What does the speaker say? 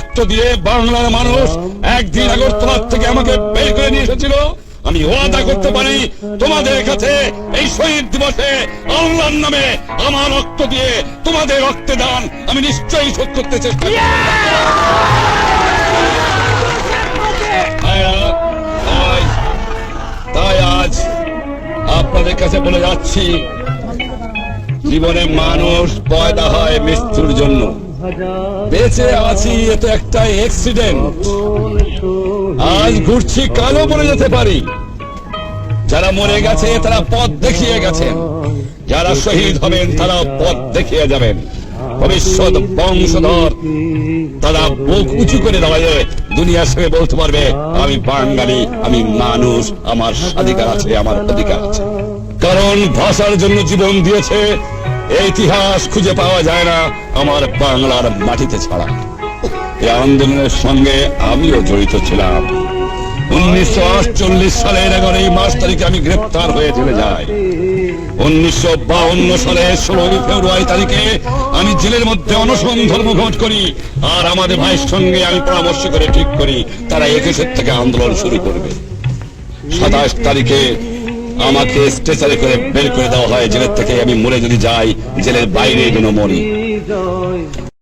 রক্ত দিয়ে বাংলার মানুষ একদিন আগরতলা থেকে আমাকে বের করে নিয়ে এসেছিল। আমি ওয়াদা করতে পারি তোমাদের কাছে এই শহীদ দিবসে আল্লাহর নামে আমার রক্ত দিয়ে তোমাদের রক্তে দান আমি নিশ্চয়ই শোধ করতে চেষ্টা করব। তাই আজ আপনাদের কাছে বলে যাচ্ছি, জীবনে মানুষ পয়দা হয় মৃত্যুর জন্য, বেঁচে আছি এ তো একটা অ্যাক্সিডেন্ট। আজ ঘুরছি, কালও মরে যেতে পারি। যারা মরে গেছে তারা পথ দেখিয়ে গেছেন, যারা শহীদ হবেন তারা পথ দেখিয়ে যাবেন। ভবিষ্যৎ বংশধর তারা বুক উঁচু করে দাঁড়িয়ে দুনিয়ার সঙ্গে বলতে পারবে, আমি বাঙালি, আমি মানুষ, আমার স্বাধিকার আছে, আমার অধিকার আছে। কারণ ভাষার জন্য জীবন দিয়েছে এই ইতিহাস খুঁজে পাওয়া যায় না আমার বাংলার মাটিতে ছাড়া। এই আন্দোলনের সঙ্গে আমিও জড়িত ছিলাম। 1948 সালের 11 মার্চ তারিখে আমি গ্রেপ্তার হয়ে জেলে যাই। 1952 সালের 16 ফেব্রুয়ারি তারিখে আমি জেলের মধ্যে অনশন ধর্মঘট করি। আর আমাদের ভাইয়ের সঙ্গে আমি পরামর্শ করে ঠিক করি তারা 21 থেকে আন্দোলন শুরু করবে। 27 তারিখে আমাকে স্ট্রেচারে করে বের করে দেওয়া হয় জেলের থেকে। আমি মরে যদি যাই, জেলের বাইরে যেন মরি।